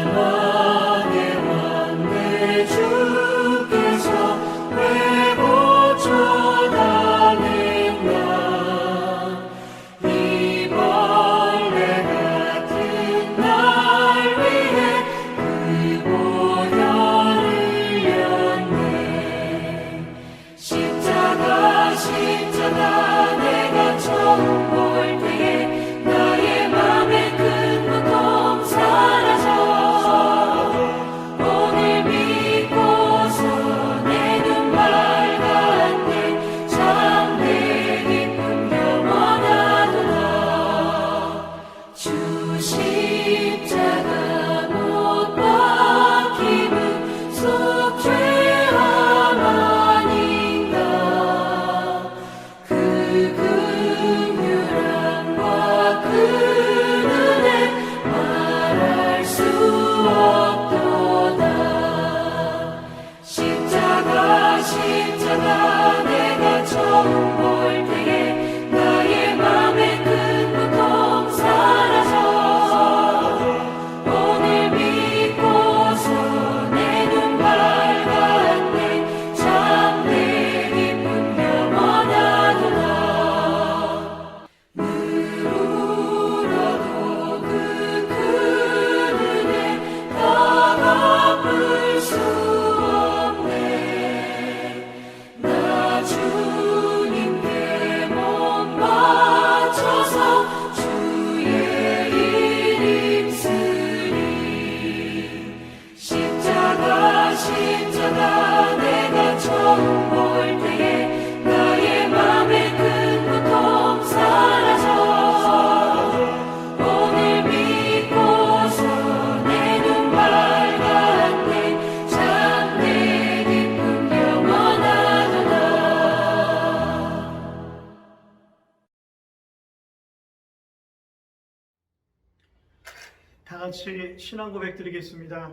만왕의 왕 내 주께서 왜 고쳐다닌가. 이 벌레 같은 날 위해 그 보혈을 흘렸네. 십자가 십자가 내가 처음 볼 때에 나의 맘에 큰 고통 사라져. 오늘 믿고서 내 눈 밝았네. 참 내 기쁨 영원하도다. 주 십자가 못 박힘은 속죄함 아닌가. 그 긍휼함과 그 은혜 말할 수 없도다. 십자가 십자가 내가 처음 볼 때에 나의 맘에 큰 고통 사라져. 오늘 믿고서 내 눈 밝았네. 참 내 기쁨 영원하도다. 늘 울어도 그 큰 은혜 다 갚을 수 없네. 나 주님께 몸 바쳐서 주의 이름 쓰리. 십자가 십자가 내가 처음 볼 때에 나의 맘에 큰 고통 사라져. 오늘 믿고서 내 눈 밝았네. 참 내 기쁨 영원하도다. 다 같이 신앙 고백 드리겠습니다.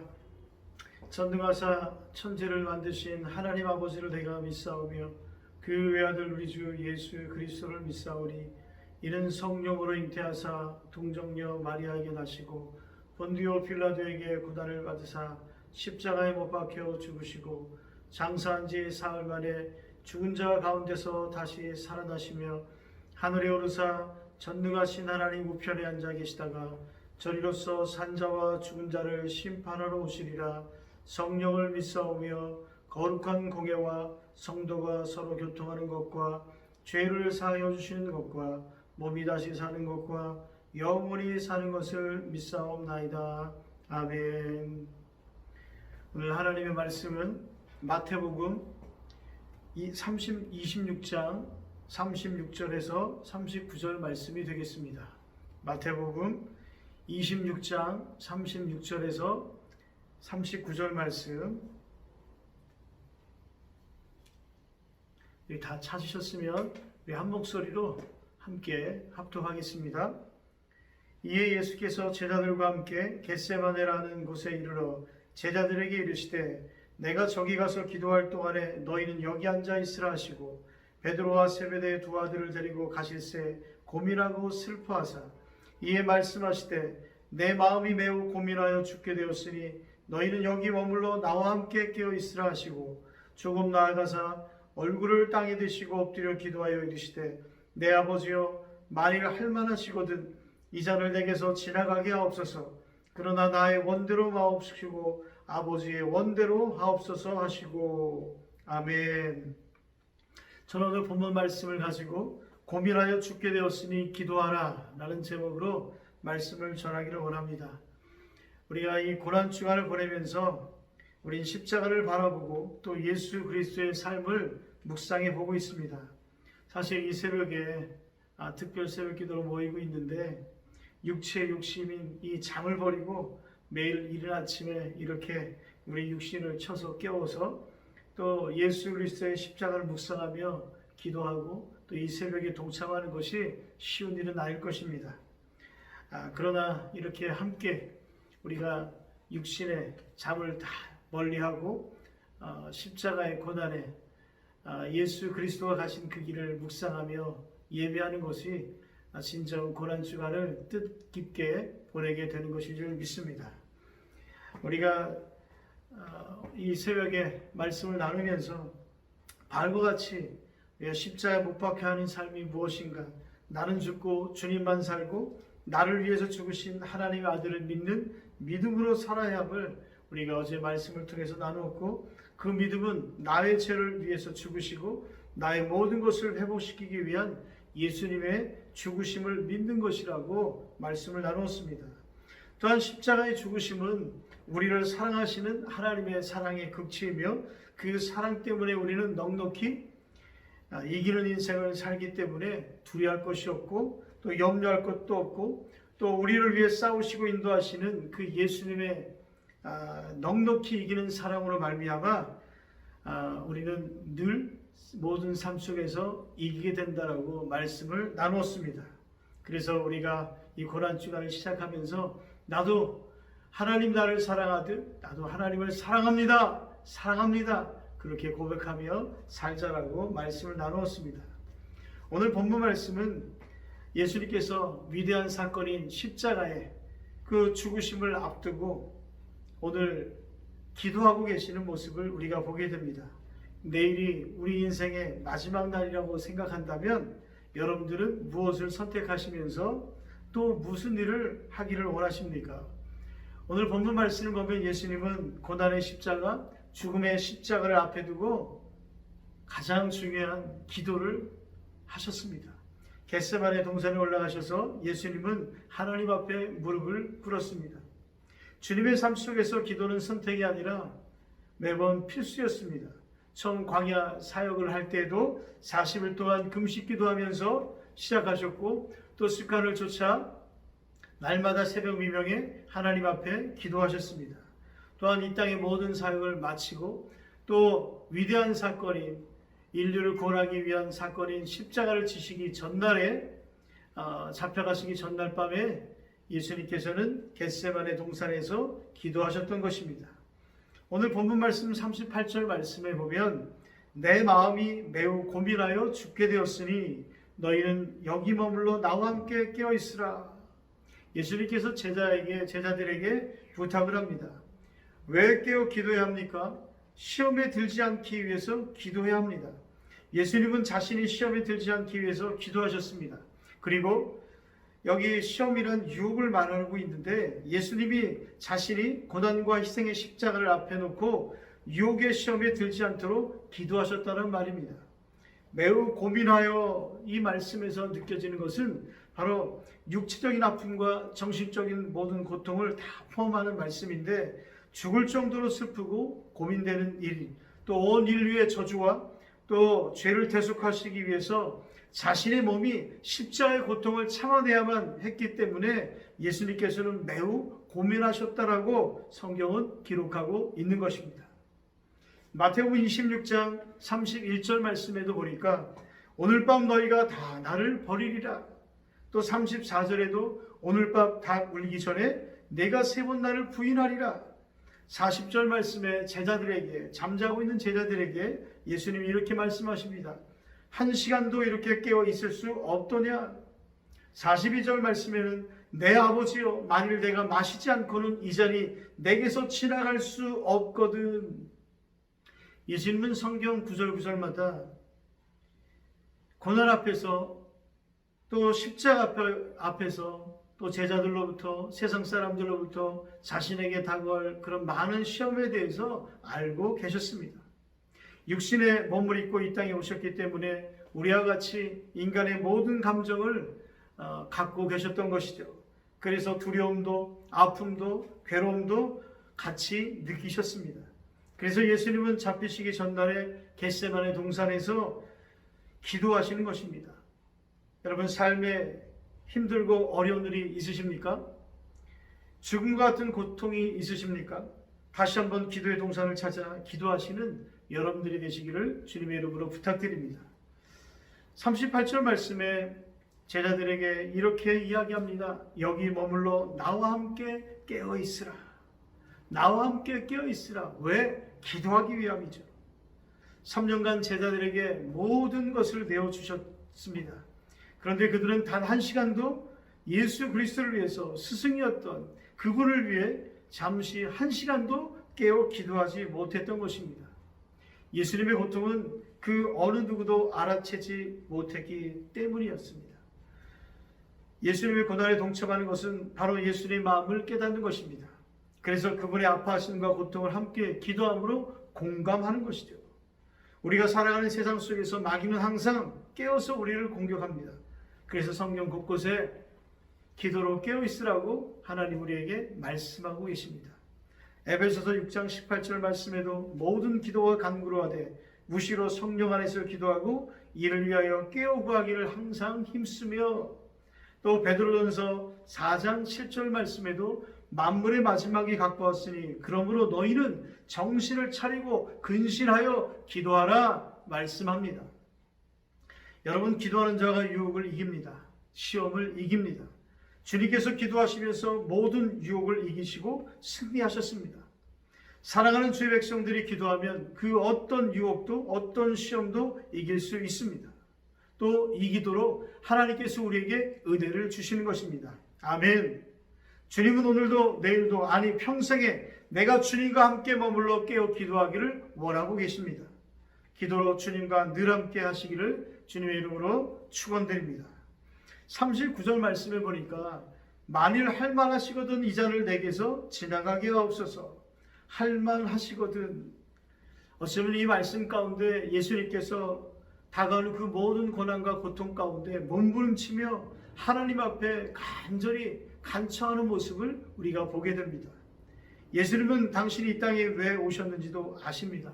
전능하사 천지를 만드신 하나님 아버지를 내가 믿사오며 그 외아들 우리 주 예수 그리스도를 믿사오니 이는 성령으로 잉태하사 동정녀 마리아에게 나시고 본디오 빌라도에게 고난을 받으사 십자가에 못 박혀 죽으시고 장사한 지 사흘 만에 죽은 자 가운데서 다시 살아나시며 하늘에 오르사 전능하신 하나님 우편에 앉아 계시다가 저리로서 산자와 죽은 자를 심판하러 오시리라. 성령을 믿사오며 거룩한 공예와 성도가 서로 교통하는 것과 죄를 사하여 주시는 것과 몸이 다시 사는 것과 영원히 사는 것을 믿사옵나이다. 아멘. 오늘 하나님의 말씀은 마태복음 26장 36절에서 39절 말씀이 되겠습니다. 마태복음 26장 36절에서 39절 말씀 다 찾으셨으면 우리 한 목소리로 함께 합독하겠습니다. 이에 예수께서 제자들과 함께 겟세마네라는 곳에 이르러 제자들에게 이르시되 내가 저기 가서 기도할 동안에 너희는 여기 앉아 있으라 하시고 베드로와 세베대의 두 아들을 데리고 가실새 고민하고 슬퍼하사 이에 말씀하시되 내 마음이 매우 고민하여 죽게 되었으니 너희는 여기 머물러 나와 함께 깨어 있으라 하시고 조금 나아가사 얼굴을 땅에 대시고 엎드려 기도하여 이르시되 내 아버지여 만일 할만하시거든 이 잔을 내게서 지나가게 하옵소서. 그러나 나의 원대로 마옵시고 아버지의 원대로 하옵소서 하시고 아멘. 저는 오늘 본문 말씀을 가지고 고민하여 죽게 되었으니 기도하라 라는 제목으로 말씀을 전하기를 원합니다. 우리가 이 고난주간을 보내면서 우린 십자가를 바라보고 또 예수 그리스도의 삶을 묵상해 보고 있습니다. 사실 이 새벽에 특별 새벽 기도로 모이고 있는데 육체의 욕심인 이 잠을 버리고 매일 이른 아침에 이렇게 우리 육신을 쳐서 깨워서 또 예수 그리스도의 십자가를 묵상하며 기도하고 또 이 새벽에 동참하는 것이 쉬운 일은 아닐 것입니다. 그러나 이렇게 함께 우리가 육신의 잠을 다 멀리하고 십자가의 고난에 예수 그리스도가 가신 그 길을 묵상하며 예배하는 것이 진정 고난주간을 뜻깊게 보내게 되는 것인 줄 믿습니다. 우리가 이 새벽에 말씀을 나누면서 바울과 같이 십자가에 못 박혀 하는 삶이 무엇인가, 나는 죽고 주님만 살고 나를 위해서 죽으신 하나님의 아들을 믿는 믿음으로 살아야 함을 우리가 어제 말씀을 통해서 나누었고, 그 믿음은 나의 죄를 위해서 죽으시고 나의 모든 것을 회복시키기 위한 예수님의 죽으심을 믿는 것이라고 말씀을 나누었습니다. 또한 십자가의 죽으심은 우리를 사랑하시는 하나님의 사랑의 극치이며 그 사랑 때문에 우리는 넉넉히 이기는 인생을 살기 때문에 두려워할 것이 없고 또 염려할 것도 없고 또 우리를 위해 싸우시고 인도하시는 그 예수님의 넉넉히 이기는 사랑으로 말미암아 우리는 늘 모든 삶 속에서 이기게 된다라고 말씀을 나누었습니다. 그래서 우리가 이 고난주간을 시작하면서 나도 하나님 나를 사랑하듯 나도 하나님을 사랑합니다. 사랑합니다. 그렇게 고백하며 살자라고 말씀을 나누었습니다. 오늘 본문 말씀은 예수님께서 위대한 사건인 십자가의 그 죽으심을 앞두고 오늘 기도하고 계시는 모습을 우리가 보게 됩니다. 내일이 우리 인생의 마지막 날이라고 생각한다면 여러분들은 무엇을 선택하시면서 또 무슨 일을 하기를 원하십니까? 오늘 본문 말씀을 보면 예수님은 고난의 십자가, 죽음의 십자가를 앞에 두고 가장 중요한 기도를 하셨습니다. 겟세마네 동산에 올라가셔서 예수님은 하나님 앞에 무릎을 꿇었습니다. 주님의 삶 속에서 기도는 선택이 아니라 매번 필수였습니다. 처음 광야 사역을 할 때에도 40일 동안 금식 기도하면서 시작하셨고 또 습관을 쫓아 날마다 새벽 미명에 하나님 앞에 기도하셨습니다. 또한 이 땅의 모든 사역을 마치고 또 위대한 사건인 인류를 구원하기 위한 사건인 십자가를 지시기 전날에 잡혀가시기 전날 밤에 예수님께서는 겟세마네 동산에서 기도하셨던 것입니다. 오늘 본문 말씀 38절 말씀에 보면 내 마음이 매우 고민하여 죽게 되었으니 너희는 여기 머물러 나와 함께 깨어 있으라. 예수님께서 제자들에게 부탁을 합니다. 왜 깨어 기도해야 합니까? 시험에 들지 않기 위해서 기도해야 합니다. 예수님은 자신이 시험에 들지 않기 위해서 기도하셨습니다. 그리고 여기 시험이란 유혹을 말하고 있는데 예수님이 자신이 고난과 희생의 십자가를 앞에 놓고 유혹의 시험에 들지 않도록 기도하셨다는 말입니다. 매우 고민하여 이 말씀에서 느껴지는 것은 바로 육체적인 아픔과 정신적인 모든 고통을 다 포함하는 말씀인데 죽을 정도로 슬프고 고민되는 일, 또 온 인류의 저주와 또 죄를 대속하시기 위해서 자신의 몸이 십자가의 고통을 참아내야만 했기 때문에 예수님께서는 매우 고민하셨다라고 성경은 기록하고 있는 것입니다. 마태복음 26장 31절 말씀에도 보니까 오늘 밤 너희가 다 나를 버리리라. 또 34절에도 오늘 밤 닭 울기 전에 내가 세 번 나를 부인하리라. 40절 말씀에 제자들에게, 잠자고 있는 제자들에게 예수님이 이렇게 말씀하십니다. 한 시간도 이렇게 깨어 있을 수 없더냐. 42절 말씀에는 내 아버지여 만일 내가 마시지 않고는 이 잔이 내게서 지나갈 수 없거든. 예수님은 성경 구절구절마다 고난 앞에서 또 십자가 앞에서 또 제자들로부터 세상 사람들로부터 자신에게 다가올 그런 많은 시험에 대해서 알고 계셨습니다. 육신의 몸을 입고 이 땅에 오셨기 때문에 우리와 같이 인간의 모든 감정을 갖고 계셨던 것이죠. 그래서 두려움도 아픔도 괴로움도 같이 느끼셨습니다. 그래서 예수님은 잡히시기 전날에 겟세마네 동산에서 기도하시는 것입니다. 여러분 삶에 힘들고 어려운 일이 있으십니까? 죽음 같은 고통이 있으십니까? 다시 한번 기도의 동산을 찾아 기도하시는 여러분들이 되시기를 주님의 이름으로 부탁드립니다. 38절 말씀에 제자들에게 이렇게 이야기합니다. 여기 머물러 나와 함께 깨어있으라. 나와 함께 깨어있으라. 왜? 기도하기 위함이죠. 3년간 제자들에게 모든 것을 내어주셨습니다. 그런데 그들은 단 한 시간도 예수 그리스도를 위해서 스승이었던 그분을 위해 잠시 한 시간도 깨어 기도하지 못했던 것입니다. 예수님의 고통은 그 어느 누구도 알아채지 못했기 때문이었습니다. 예수님의 고난에 동참하는 것은 바로 예수님의 마음을 깨닫는 것입니다. 그래서 그분의 아파하심과 고통을 함께 기도함으로 공감하는 것이죠. 우리가 살아가는 세상 속에서 마귀는 항상 깨어서 우리를 공격합니다. 그래서 성경 곳곳에 기도로 깨어있으라고 하나님 우리에게 말씀하고 계십니다. 에베소서 6장 18절 말씀에도 모든 기도와 간구로 하되 무시로 성령 안에서 기도하고 이를 위하여 깨어 구하기를 항상 힘쓰며, 또 베드로전서 4장 7절 말씀에도 만물의 마지막이 가까웠으니 그러므로 너희는 정신을 차리고 근신하여 기도하라 말씀합니다. 여러분, 기도하는 자가 유혹을 이깁니다. 시험을 이깁니다. 주님께서 기도하시면서 모든 유혹을 이기시고 승리하셨습니다. 사랑하는 주의 백성들이 기도하면 그 어떤 유혹도 어떤 시험도 이길 수 있습니다. 또 이 기도로 하나님께서 우리에게 은혜를 주시는 것입니다. 아멘. 주님은 오늘도 내일도 아니 평생에 내가 주님과 함께 머물러 깨어 기도하기를 원하고 계십니다. 기도로 주님과 늘 함께 하시기를 주님의 이름으로 축원드립니다. 39절 말씀을 보니까 만일 할만하시거든 이 잔을 내게서 지나가게 하옵소서. 할만하시거든. 어쩌면 이 말씀 가운데 예수님께서 다가오는 그 모든 고난과 고통 가운데 몸부림치며 하나님 앞에 간절히 간청하는 모습을 우리가 보게 됩니다. 예수님은 당신이 이 땅에 왜 오셨는지도 아십니다.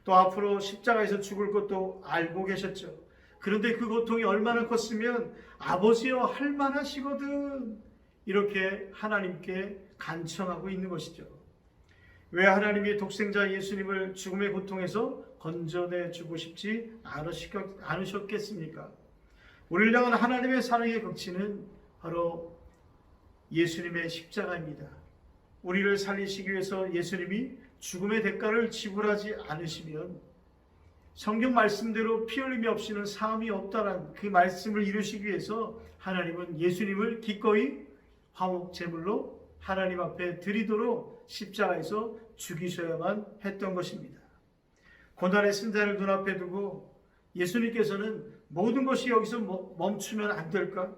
또 앞으로 십자가에서 죽을 것도 알고 계셨죠. 그런데 그 고통이 얼마나 컸으면 아버지여 할만하시거든 이렇게 하나님께 간청하고 있는 것이죠. 왜 하나님이 독생자 예수님을 죽음의 고통에서 건져내 주고 싶지 않으셨겠습니까? 우리를 향한 하나님의 사랑의 극치는 바로 예수님의 십자가입니다. 우리를 살리시기 위해서 예수님이 죽음의 대가를 지불하지 않으시면 성경 말씀대로 피 흘림이 없이는 사함이 없다는 그 말씀을 이루시기 위해서 하나님은 예수님을 기꺼이 화목 제물로 하나님 앞에 드리도록 십자가에서 죽이셔야만 했던 것입니다. 고난의 승자를 눈앞에 두고 예수님께서는 모든 것이 여기서 멈추면 안 될까?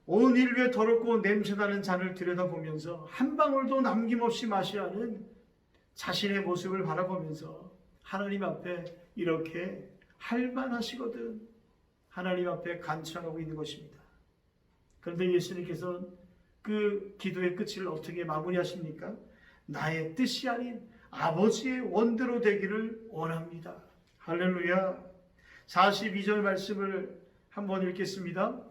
온 인류의 더럽고 냄새나는 잔을 들여다보면서 한 방울도 남김없이 마셔야 하는 자신의 모습을 바라보면서 하나님 앞에 이렇게 할만하시거든 하나님 앞에 간청하고 있는 것입니다. 그런데 예수님께서는 그 기도의 끝을 어떻게 마무리하십니까? 나의 뜻이 아닌 아버지의 원대로 되기를 원합니다. 할렐루야. 42절 말씀을 한번 읽겠습니다.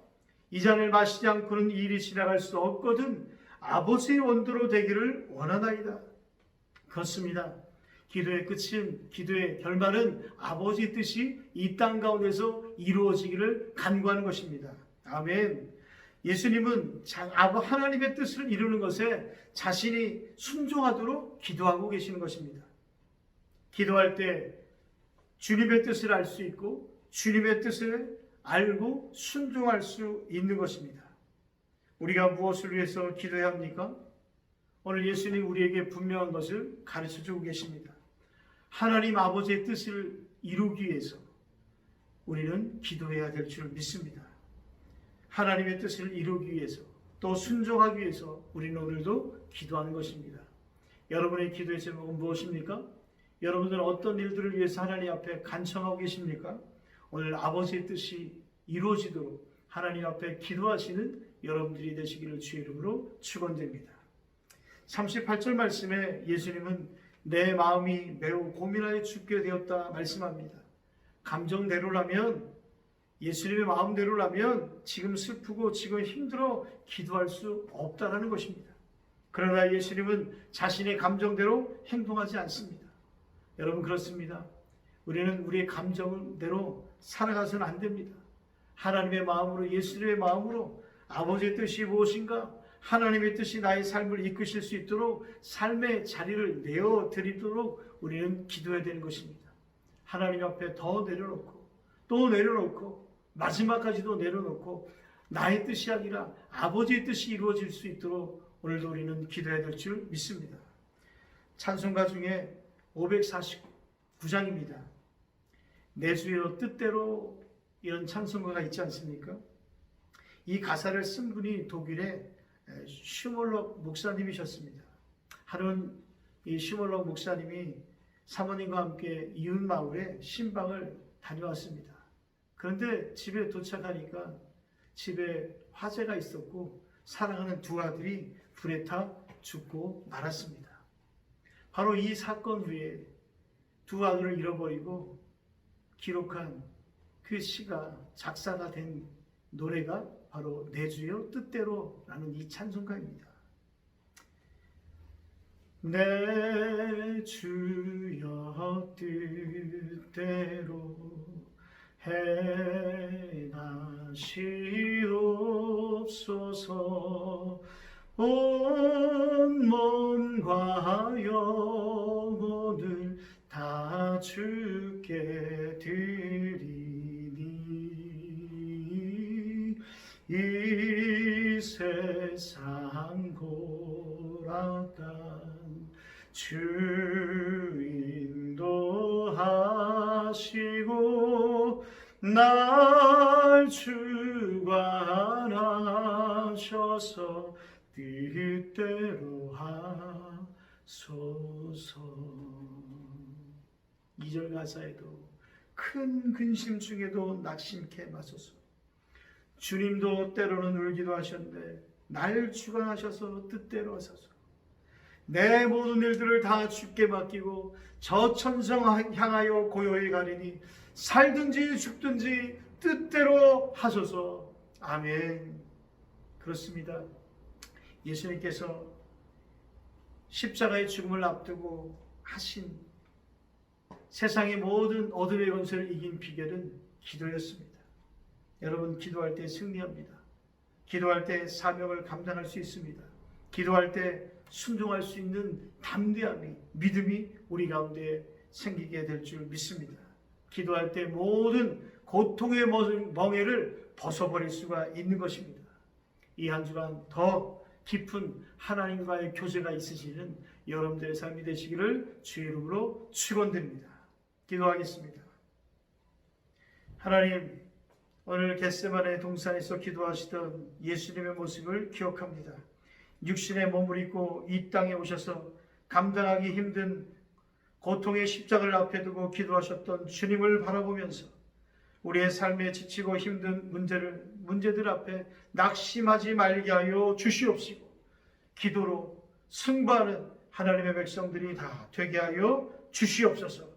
이 잔을 마시지 않고는 이 일이 지나갈 수 없거든 아버지의 원도로 되기를 원하나이다. 그렇습니다. 기도의 끝은, 기도의 결말은 아버지의 뜻이 이 땅 가운데서 이루어지기를 간구하는 것입니다. 아멘. 예수님은 하나님의 뜻을 이루는 것에 자신이 순종하도록 기도하고 계시는 것입니다. 기도할 때 주님의 뜻을 알 수 있고 주님의 뜻을 알고 순종할 수 있는 것입니다. 우리가 무엇을 위해서 기도해야 합니까? 오늘 예수님 우리에게 분명한 것을 가르쳐주고 계십니다. 하나님 아버지의 뜻을 이루기 위해서 우리는 기도해야 될 줄 믿습니다. 하나님의 뜻을 이루기 위해서 또 순종하기 위해서 우리는 오늘도 기도하는 것입니다. 여러분의 기도의 제목은 무엇입니까? 여러분들은 어떤 일들을 위해서 하나님 앞에 간청하고 계십니까? 오늘 아버지의 뜻이 이루어지도록 하나님 앞에 기도하시는 여러분들이 되시기를 주의 이름으로 축원드립니다. 38절 말씀에 예수님은 내 마음이 매우 고민하여 죽게 되었다 말씀합니다. 감정대로라면, 예수님의 마음대로라면 지금 슬프고 지금 힘들어 기도할 수 없다라는 것입니다. 그러나 예수님은 자신의 감정대로 행동하지 않습니다. 여러분, 그렇습니다. 우리는 우리의 감정대로 살아가서는 안 됩니다. 하나님의 마음으로, 예수님의 마음으로 아버지의 뜻이 무엇인가, 하나님의 뜻이 나의 삶을 이끄실 수 있도록 삶의 자리를 내어드리도록 우리는 기도해야 되는 것입니다. 하나님 앞에 더 내려놓고 또 내려놓고 마지막까지도 내려놓고 나의 뜻이 아니라 아버지의 뜻이 이루어질 수 있도록 오늘도 우리는 기도해야 될 줄 믿습니다. 찬송가 중에 549장입니다. 내 주여 뜻대로, 이런 찬송가가 있지 않습니까? 이 가사를 쓴 분이 독일의 슈몰럭 목사님이셨습니다. 하루는 이 슈몰럭 목사님이 사모님과 함께 이웃 마을에 신방을 다녀왔습니다. 그런데 집에 도착하니까 집에 화재가 있었고 사랑하는 두 아들이 불에 타 죽고 말았습니다. 바로 이 사건 후에 두 아들을 잃어버리고 기록한 그 시가 작사가 된 노래가 바로 내 주여 뜻대로라는 이 찬송가입니다. 내 주여 뜻대로 행하시옵소서. 온 몸과 영혼을 다 주께 드리니 이 세상 고락단 주 인도하시고 날 주관하셔서 뜻대로 하소서. 2절 가사에도 큰 근심 중에도 낙심케 마소서. 주님도 때로는 울기도 하셨는데 날 주관하셔서 뜻대로 하소서. 내 모든 일들을 다 주께 맡기고 저 천성 향하여 고요히 가리니 살든지 죽든지 뜻대로 하소서. 아멘. 그렇습니다. 예수님께서 십자가의 죽음을 앞두고 하신 세상의 모든 어둠의 권세를 이긴 비결은 기도였습니다. 여러분, 기도할 때 승리합니다. 기도할 때 사명을 감당할 수 있습니다. 기도할 때 순종할 수 있는 담대함이, 믿음이 우리 가운데 생기게 될 줄 믿습니다. 기도할 때 모든 고통의 멍에를 벗어버릴 수가 있는 것입니다. 이 한 주간 더 깊은 하나님과의 교제가 있으시는 여러분들의 삶이 되시기를 주의 이름으로 축원드립니다. 기도하겠습니다. 하나님, 오늘 겟세마네 동산에서 기도하시던 예수님의 모습을 기억합니다. 육신의 몸을 입고 이 땅에 오셔서 감당하기 힘든 고통의 십자가를 앞에 두고 기도하셨던 주님을 바라보면서 우리의 삶에 지치고 힘든 문제들 앞에 낙심하지 말게 하여 주시옵시고 기도로 승부하는 하나님의 백성들이 다 되게 하여 주시옵소서.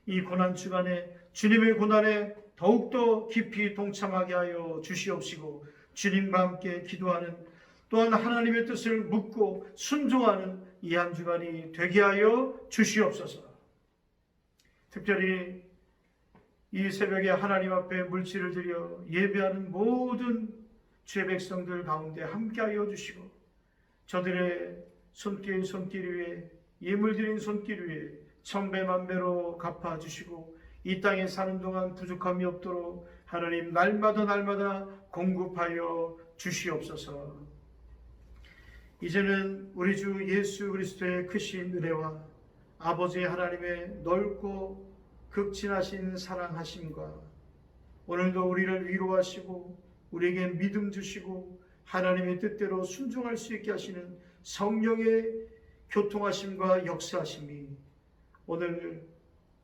이 고난 주간에 주님의 고난에 더욱더 깊이 동참하게 하여 주시옵시고 주님과 함께 기도하는 또한 하나님의 뜻을 묻고 순종하는 이 한 주간이 되게 하여 주시옵소서. 특별히 이 새벽에 하나님 앞에 물질을 드려 예배하는 모든 주의 백성들 가운데 함께하여 주시고 저들의 손길 위에 예물 드린 손길 위에 천배만배로 갚아주시고 이 땅에 사는 동안 부족함이 없도록 하나님 날마다 공급하여 주시옵소서. 이제는 우리 주 예수 그리스도의 크신 은혜와 아버지 하나님의 넓고 극진하신 사랑하심과 오늘도 우리를 위로하시고 우리에게 믿음 주시고 하나님의 뜻대로 순종할 수 있게 하시는 성령의 교통하심과 역사하심이 오늘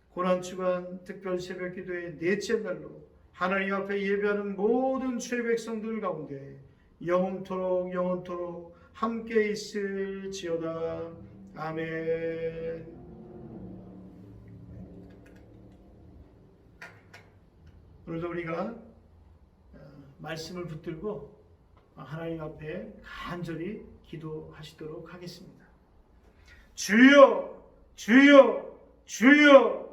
고난주간 특별 새벽기도의 넷째 날로 하나님 앞에 예배하는 모든 주의 백성들 가운데 영원토록 함께 있을지어다. 아멘. 오늘도 우리가 말씀을 붙들고 하나님 앞에 간절히 기도하시도록 하겠습니다. 주여, 주여, 주여.